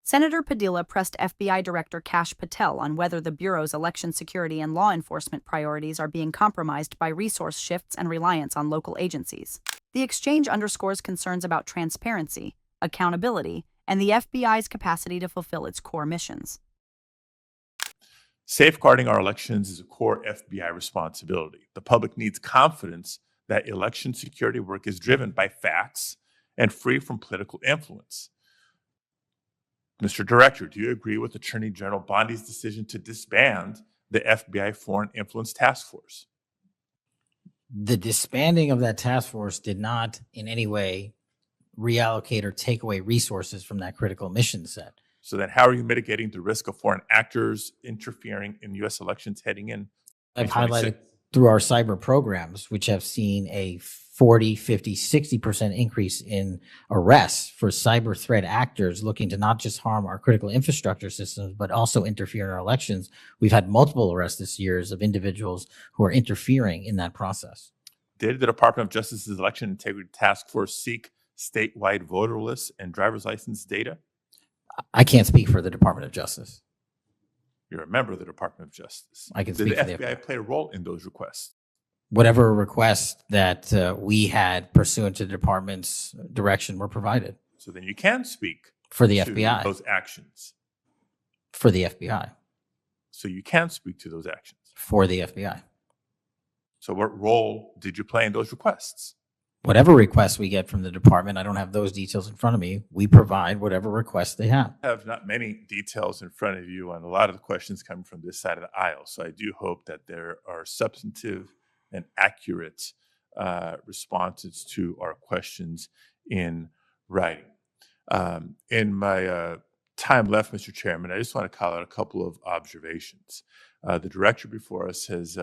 Senator Padilla pressed FBI Director Kash Patel on whether the Bureau's election security and law enforcement priorities are being compromised by resource shifts and reliance on local agencies. The exchange underscores concerns about transparency, accountability, and the FBI's capacity to fulfill its core missions. Safeguarding our elections is a core FBI responsibility. The public needs confidence that election security work is driven by facts and free from political influence. Mr. Director, do you agree with Attorney General Bondi's decision to disband the FBI Foreign Influence Task Force? The disbanding of that task force did not in any way reallocate or take away resources from that critical mission set. So then how are you mitigating the risk of foreign actors interfering in U.S. elections heading in? I've highlighted through our cyber programs, which have seen a 40, 50, 60% increase in arrests for cyber threat actors looking to not just harm our critical infrastructure systems, but also interfere in our elections. We've had multiple arrests this year of individuals who are interfering in that process. Did the Department of Justice's Election Integrity Task Force seek statewide voter lists and driver's license data? I can't speak for the Department of Justice. You're a member of the Department of Justice. I can Did speak the for the FBI play a role in those requests? Whatever request that we had pursuant to the department's direction were provided. So then you can speak for the to FBI. Those actions. For the FBI. So you can speak to those actions. For the FBI. So what role did you play in those requests? Whatever requests we get from the department, I don't have those details in front of me. We provide whatever requests they have. I have not many details in front of you on a lot of the questions coming from this side of the aisle. So I do hope that there are substantive and accurate responses to our questions in writing. In my time left, Mr. Chairman, I just want to call out a couple of observations. The director before us has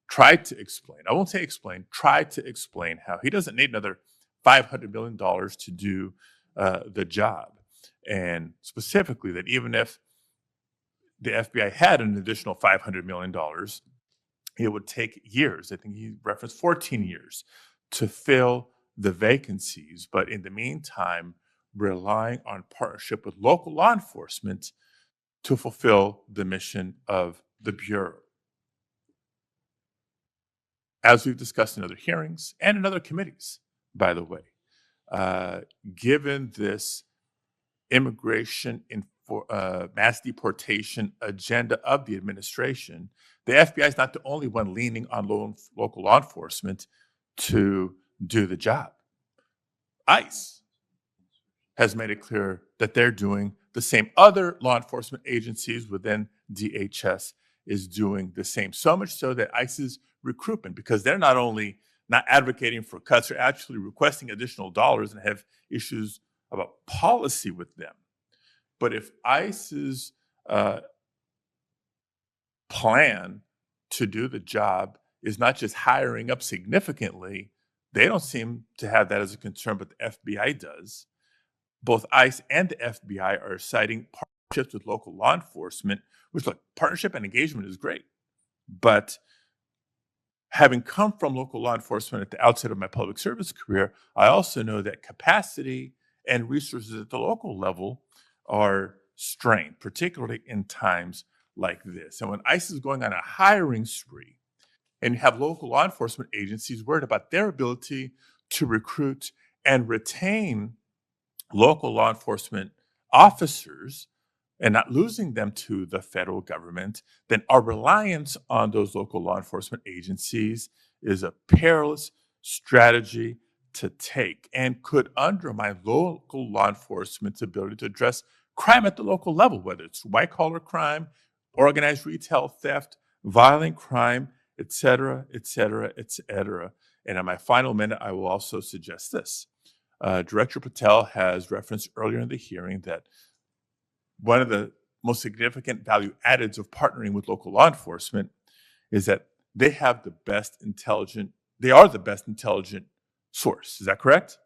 tried to explain, I won't say explain, tried to explain how he doesn't need another $500 million to do the job. And specifically that even if the FBI had an additional $500 million, it would take years. I think he referenced 14 years to fill the vacancies. But in the meantime, relying on partnership with local law enforcement to fulfill the mission of the Bureau. As we've discussed in other hearings and in other committees, by the way, given this immigration mass deportation agenda of the administration, the FBI is not the only one leaning on local law enforcement to do the job. ICE has made it clear that they're doing the same. Other law enforcement agencies within DHS is doing the same. So much so that ICE's recruitment, because they're not only not advocating for cuts, they're actually requesting additional dollars and have issues about policy with them. But if ICE's plan to do the job is not just hiring up significantly, they don't seem to have that as a concern, but the FBI does. Both ICE and the FBI are citing partnerships with local law enforcement, which, look, partnership and engagement is great. But having come from local law enforcement at the outset of my public service career, I also know that capacity and resources at the local level are strained, particularly in times like this. And when ICE is going on a hiring spree, and you have local law enforcement agencies worried about their ability to recruit and retain local law enforcement officers and not losing them to the federal government, then our reliance on those local law enforcement agencies is a perilous strategy to take and could undermine local law enforcement's ability to address crime at the local level, whether it's white-collar crime, organized retail theft, violent crime, et cetera, et cetera, et cetera. And in my final minute, I will also suggest this. Director Patel has referenced earlier in the hearing that one of the most significant value addeds of partnering with local law enforcement is that they are the best intelligent source. Is that correct?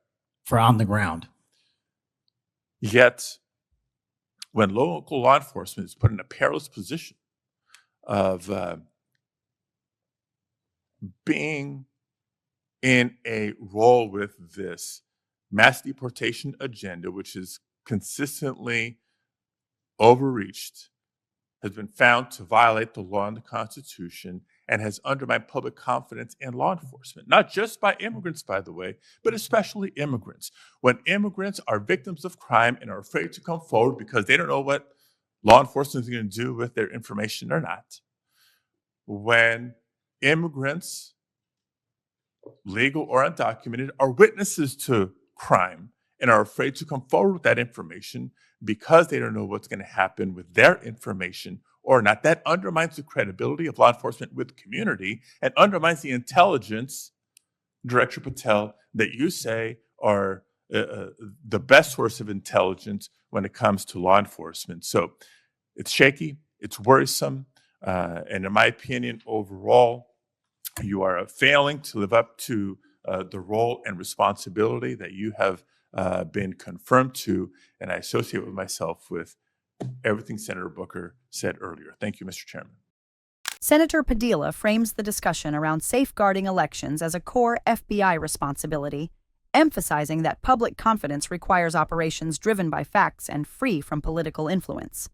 For on the ground. Yet, when local law enforcement is put in a perilous position of being in a role with this mass deportation agenda, which is consistently overreached, has been found to violate the law and the Constitution, and has undermined public confidence in law enforcement, not just by immigrants, by the way, but especially immigrants. When immigrants are victims of crime and are afraid to come forward because they don't know what law enforcement is going to do with their information or not, when immigrants, legal or undocumented, are witnesses to crime and are afraid to come forward with that information because they don't know what's going to happen with their information or not, that undermines the credibility of law enforcement with the community and undermines the intelligence, Director Patel, that you say are the best source of intelligence when it comes to law enforcement. So it's shaky, it's worrisome, and in my opinion, overall, you are failing to live up to the role and responsibility that you have been confirmed to, and I associate with myself with everything Senator Booker said earlier. Thank you, Mr. Chairman. Senator Padilla frames the discussion around safeguarding elections as a core FBI responsibility, emphasizing that public confidence requires operations driven by facts and free from political influence.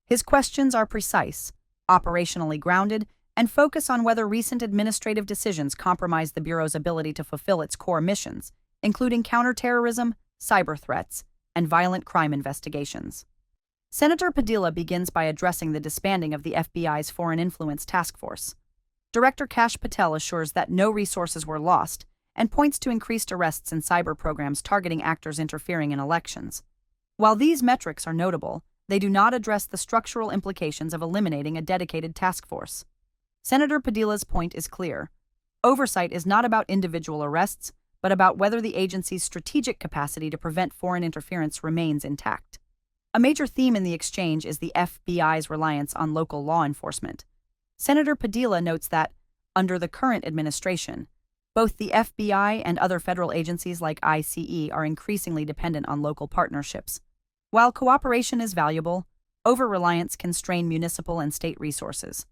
His questions are precise, operationally grounded, and focus on whether recent administrative decisions compromise the Bureau's ability to fulfill its core missions, including counterterrorism, cyber threats, and violent crime investigations. Senator Padilla begins by addressing the disbanding of the FBI's Foreign Influence Task Force. Director Patel assures that no resources were lost and points to increased arrests in cyber programs targeting actors interfering in elections. While these metrics are notable, they do not address the structural implications of eliminating a dedicated task force. Senator Padilla's point is clear. Oversight is not about individual arrests, but about whether the agency's strategic capacity to prevent foreign interference remains intact. A major theme in the exchange is the FBI's reliance on local law enforcement. Senator Padilla notes that, under the current administration, both the FBI and other federal agencies like ICE are increasingly dependent on local partnerships. While cooperation is valuable, overreliance can strain municipal and state resources.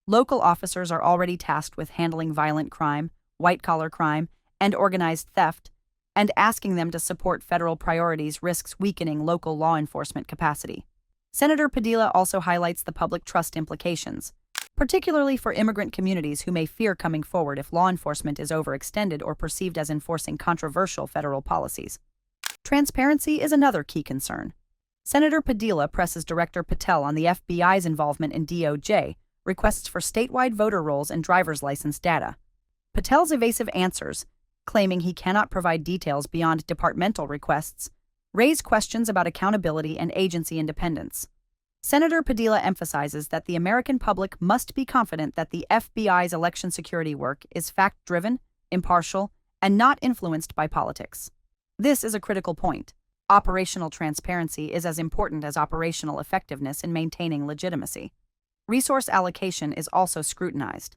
Local officers are already tasked with handling violent crime, white-collar crime, and organized theft, and asking them to support federal priorities risks weakening local law enforcement capacity. Senator Padilla also highlights the public trust implications, particularly for immigrant communities who may fear coming forward if law enforcement is overextended or perceived as enforcing controversial federal policies. Transparency is another key concern. Senator Padilla presses Director Patel on the FBI's involvement in DOJ, requests for statewide voter rolls and driver's license data. Patel's evasive answers, claiming he cannot provide details beyond departmental requests, raise questions about accountability and agency independence. Senator Padilla emphasizes that the American public must be confident that the FBI's election security work is fact-driven, impartial, and not influenced by politics. This is a critical point. Operational transparency is as important as operational effectiveness in maintaining legitimacy. Resource allocation is also scrutinized.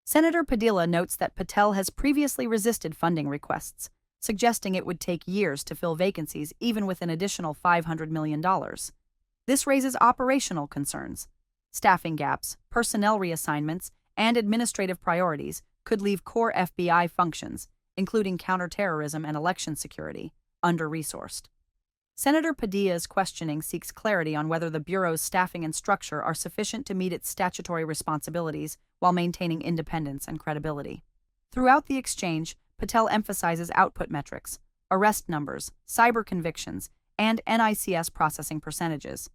Senator Padilla notes that Patel has previously resisted funding requests, suggesting it would take years to fill vacancies even with an additional $500 million. This raises operational concerns. Staffing gaps, personnel reassignments, and administrative priorities could leave core FBI functions, including counterterrorism and election security, under-resourced. Senator Padilla's questioning seeks clarity on whether the Bureau's staffing and structure are sufficient to meet its statutory responsibilities while maintaining independence and credibility. Throughout the exchange, Patel emphasizes output metrics, arrest numbers, cyber convictions, and NICS processing percentages.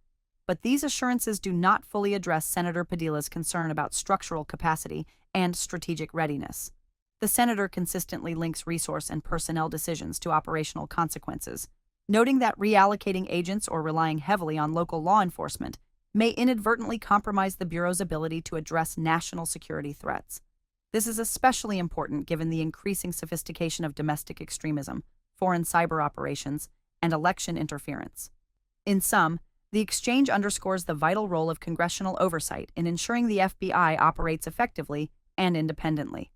But these assurances do not fully address Senator Padilla's concern about structural capacity and strategic readiness. The senator consistently links resource and personnel decisions to operational consequences, noting that reallocating agents or relying heavily on local law enforcement may inadvertently compromise the Bureau's ability to address national security threats. This is especially important given the increasing sophistication of domestic extremism, foreign cyber operations, and election interference. In sum, the exchange underscores the vital role of congressional oversight in ensuring the FBI operates effectively and independently.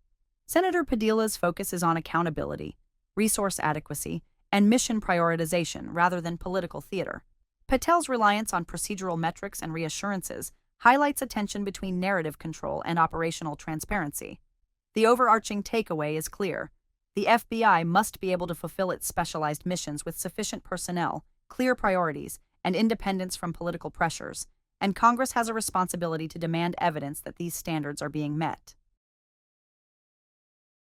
Senator Padilla's focus is on accountability, resource adequacy, and mission prioritization rather than political theater. Patel's reliance on procedural metrics and reassurances highlights a tension between narrative control and operational transparency. The overarching takeaway is clear. The FBI must be able to fulfill its specialized missions with sufficient personnel, clear priorities, and independence from political pressures, and Congress has a responsibility to demand evidence that these standards are being met.